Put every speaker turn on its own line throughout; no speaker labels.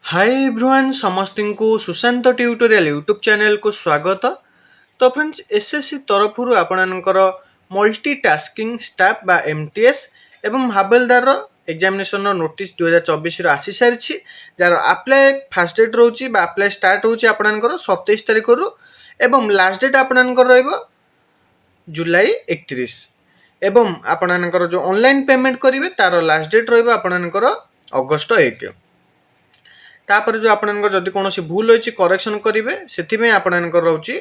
Hi everyone समस्त को Sushant tutorial YouTube channel को स्वागत। तो फ्रेंड्स एसएससी तरफ आपणकर मल्टीटास्किंग स्टाफ बा एमटीएस एवं हावेलदार एग्जामिनेशन नोटिस 2024 आसी सारी जार अप्लाई फास्ट डेट रोचे अप्लाई स्टार्ट होची आपणकर 27 तारिख रु एवं लास्ट डेट आपणकर रहिबो जुलाई 31 एवं आपणकर जो ऑनलाइन पेमेंट करेंगे तार लास्ट डेट रहिबो आपणकर अगस्त 1। तापर जो आपनकर जदि कौन भूल होती करेक्शन करेंगे से आपनकर रोचे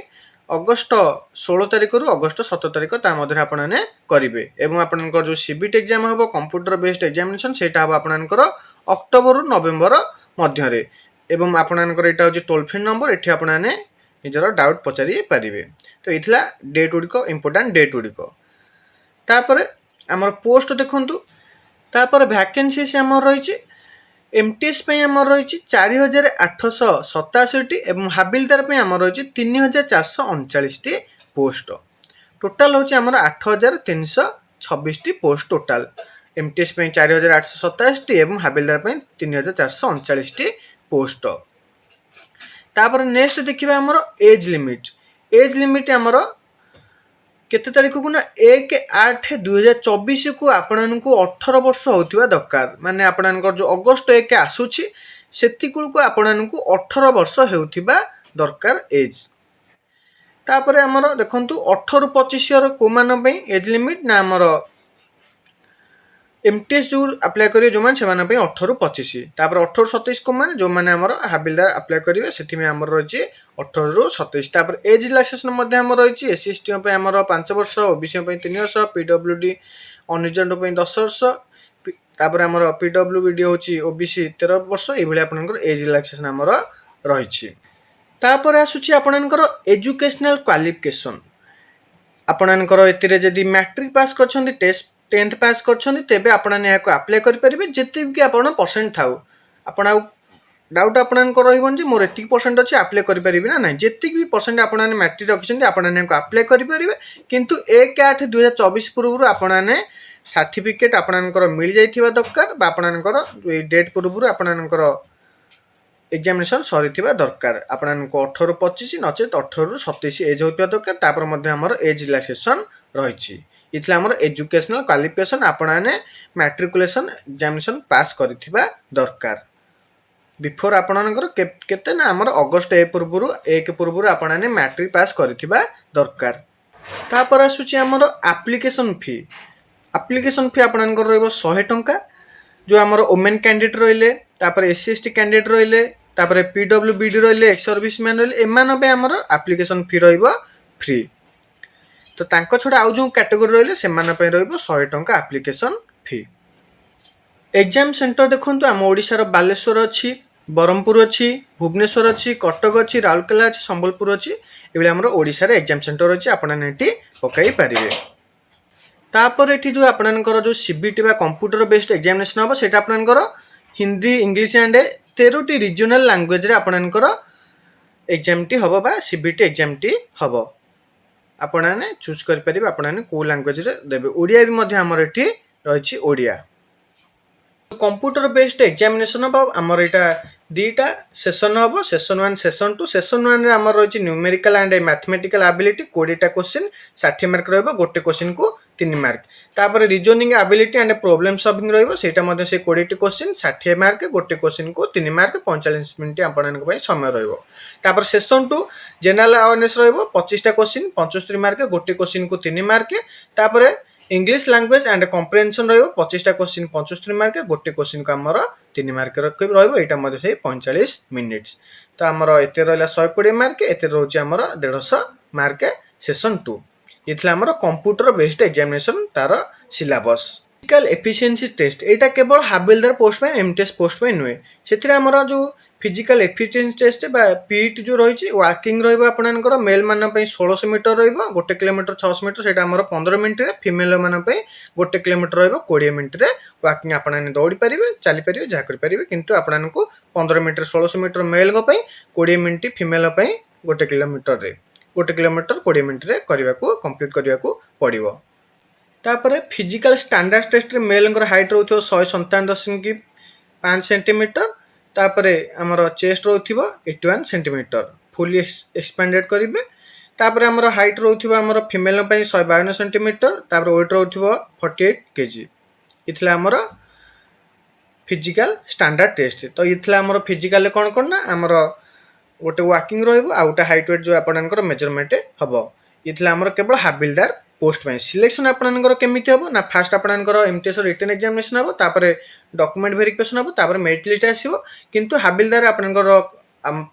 अगस्त 16 तारिख रु अगस्त 17 तारिख मध्य आपने करेंगे एवं आपनकर जो सीबीटी एग्जाम हम कंप्यूटर बेस्ड एग्जामिनेशन से हम आपनकर अक्टोबर रु नवेम्बर मध्य एवं आपनकर यहाँ हूँ टोल फ्री नंबर ये आपने निजर डाउट पचारि पारे। तो ये डेट गुड़िक इंपोर्टाट डेट गुड़िक तापर आमर पोस्ट देखु तापर वैकेंसी से आम रही एमटीएस आम रही 4887 एवं हाबिलदार आम रही 3439 पोस्ट टोटाल हूँ आम 8326 पोस्ट टोटाल एमटीएस 4887 एवं हाबिलदार 3439 पोस्ट। तापर नेक्स्ट देखिए आमर एज लिमिट आमर केते तारीख को ना 1/8/2024 को आपण को 18 वर्ष होतिबा दरकार माने आपण जो अगस्त 1 आसुची सेतिकुल को आपण को 18 वर्ष हेउतिबा दरकार एज। तापर हमर देखंतु 18 रु 25 ईयर को मान पे एज लिमिट ना हमर एमटीएस जो अप्लाई करिए जो मान से मान पे 18 रु 25 तापर 18 रु 27 को मान जो मान हमर हाबिलदार अप्लाई करिवे सेति में हमर रही 18 रु 27। तापर एज रिलैक्सेशन मध्ये हमर रही एससी पे हमर 5 वर्ष ओबीसी पे 3 वर्ष पीडब्ल्यूडी अनरिजर्वड पे 10 वर्ष तापर हमर पीडब्ल्यूडी होची ओबीसी 13 वर्ष ए भली आपनकर एज रिलैक्सेशन हमर रही। तापर आसुची आपनकर एजुकेशनल क्वालिफिकेशन आपनकर एतिरे जदी मैट्रिक पास करछन्ती टेस्ट 10th पास करछन्ती तेबे आपन यहाँ अप्लाई करि परिबे जति कि आपन परसेंट थाउ आपन डाउट आपनकर रहिबन जे मोर एतिक परसेंट अछि अप्लाई करि परिबे ना नै जति भी परसेंट आपन मैट्रिक रखिछन्ती आपन यहाँ अप्लाई करि परिबे किंतु 1/8/2024 पूर्व आपन सर्टिफिकेट आपनकर मिल जाइथिबा दरकार बा आपनकर डेट पूर्व आपनकर एग्जामिनेशन सरीथिबा दरकार आपनको 18 रु 25 नचेत 18 रु 27 एज होतिबा दरकार तापर मध्ये हमर एज रिलैक्सेशन रहिछि। इथला हमर एजुकेशनल क्वालिफिकेशन आपने मैट्रिकुलेशन एग्जामिनेशन पास करिथिबा दरकार बिफोर आपनकर केते ना हमर अगस्त 1 पूर्व आपने मैट्रिक पास करिथिबा दरकार। तापर आसुची हमर एप्लिकेशन फी आपनकर रहइबो 100 टंका जो हमर वुमेन कैंडिडेट रहिले तापर एससी एसटी कैंडिडेट रहिले तापर पीडब्ल्यूबीडी रहिले एक्स सर्विसमैन रहिले एमान पे हमर एप्लिकेशन फी रहइबो फ्री। तो तांको छोड़ा आउ जो कैटेगरी रहिले सेमान पे रहइबो 100 टंका एप्लिकेशन फी। एग्जाम सेंटर देखंतु हम ओडिसा रो बालेश्वर अछि बरहमपुर अछि भुवनेश्वर अछि कटक अछि राउरकेला अछि संबलपुर अछि एबे हमर ओडिसा रे एग्जाम सेंटर अछि आपन नेटी पकाई पारिबे। तापर एठी जो आपनकर जो सीबीटी बा कंप्यूटर बेस्ड एग्जामिनेशन हो सेटा आपनकर Hindi English and 13 regional language रे आपनकर एग्जाम टी हबो बा सीबीटी एग्जाम टी हबो आपने चूज कर परिबे आपने को लैंग्वेज रे देबे। ओडिया भी मध्ये हमर एठी रहिछि ओडिया कंप्यूटर बेस्ड एग्जामिनेशन बा हमर एटा दीटा सेशन हबो सेशन 1 सेशन 2 सेशन 1 रे हमर रहिछि न्यूमेरिकल एंड मैथमेटिकल एबिलिटी 20 टा क्वेश्चन 60 मार्क रहबो गोटे क्वेश्चन को 3 मार्क तापर reasoning ability and problem solving रहबो सेटा मध्ये से 20 टी क्वेश्चन 60 मार्क गोटे क्वेश्चन को 3 मार्क 45 मिनिट आपनक पय समय रहबो। तापर सेशन 2 जनरल अवेयरनेस रहबो 25 टा क्वेश्चन 75 मार्क गोटे क्वेश्चन को 3 मार्क तापर इंग्लिश लैंग्वेज एंड कॉम्प्रिहेंशन रहबो 25 टा क्वेश्चन 75 मार्क गोटे क्वेश्चन को हमर 3 मार्क रहबो एटा मध्ये से 45 मिनिट। तो हमर एते रहला 120 मार्क एते रहउची हमर 150 मार्क सेशन 2 इथला हमर कंप्यूटर बेस्ड एग्जामिनेशन तार सिलेबस फिजिकल एफिशिएंसी टेस्ट एटा केवल हाबिलदार पोस्ट में एमटीएस पोस्ट में नुए सेथिरे हमर जो फिजिकल एफिशिएंसी टेस्ट बा पीट जो रहिछि वाकिंग रहबो आपनकर मेल मान पे 1600 मीटर रहबो 1 किलोमीटर 600 मीटर सेटा हमर 15 मिनिट रे फीमेल मान पे 1 किलोमीटर रहबो 20 मिनिट रे वाकिंग आपन दौड़ी परिबे चली परिबे जा कर परिबे किंतु आपनको 15 मीटर 1600 मीटर मेल गो पे 20 मिनिट फीमेल पे 1 किलोमीटर रे 1 किलोमीटर 20 मिनिट रे करबा को कंप्लीट करबा को पड़िबो। तापर फिजिकल स्टैंडर्ड टेस्ट रे मेल हाइट रहथो 157.5 सेंटीमीटर तापरे आमर चेस्ट रोथिबो 81 सेंटीमीटर फुली एक्सपेंडेड करिवे। तापर आमर हाइट रोथिबो आमर फीमेल पई 152 सेंटीमीटर, तापर वेट रोथिबो 48 केजी। इथला आमर फिजिकल स्टैंडर्ड टेस्ट। तो इथला आमर फिजिकल कोन कोन ना आमर गोटे वॉकिंग रहइबो आ गोटे हाइट वेट जो आपनकर मेजरमेंट हबो। इथला आमर केवल हाबिलदार पोस्ट पई सिलेक्शन आपनकर केमिति हबो ना फास्ट आपनकर एमटीएस रिटन एग्जामिनेशन हबो, तापर डॉक्यूमेंट वेरिफिकेशन हबो, तापर मेरिट लिस्ट आसीबो। किंतु हाबिलदार आपनकर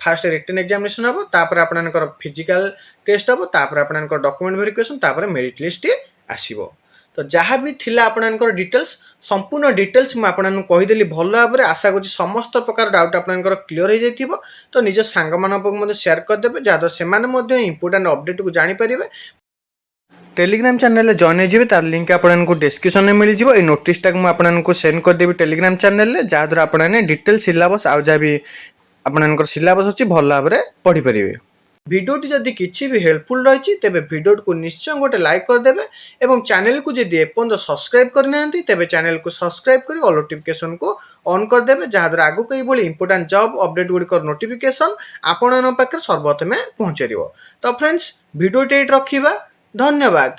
फास्ट रिटन एग्जामिनेशन हबो, तापर आपनकर फिजिकल टेस्ट हबो, तापर आपनकर डॉक्यूमेंट वेरिफिकेशन, तापर मेरिट लिस्ट आसीबो। तो जहाँ भी थिला आपनकर डिटेल्स संपूर्ण डिटेल्स मु आपन कहीदेली भल भाव। आशा करूँ समस्त प्रकार डाउट आपनकर क्लियर हो जाइथिबो। तो निज सांग मानक शेयर करदेवे जहाँद्वारा से इंपोर्टेंट अपडेट को जानीपर। टेलीग्राम चैनल जॉइन हो तार लिंक आपको डिस्क्रिप्शन में मिल जाए। नोटिस टाक मुझे सेंड करदेवी टेलीग्राम चैनल जहाँद्वारा आपने डिटेल सिलेबस आ जहाँ भी आपनकर सिलेबस अच्छी भल भाव पढ़ी पारे। भिडियोटी जदि किसी भी हेल्पफुल रही तेज भिडियो को निश्चय गोटे लाइक करदे और चैनल को जदि एपर्यंत सब्सक्राइब करना तेज चैनल को सब्सक्राइब कर ऑल नोटिफिकेशन को ऑन करदे जहाँद्वारा आगु कई इंपोर्टेंट जॉब अपडेट गुड़िक नोटिफिकेशन आपण पाखे सर्वप्रथमे पहुँच। तो फ्रेंड्स भिडियोटी रखा, धन्यवाद।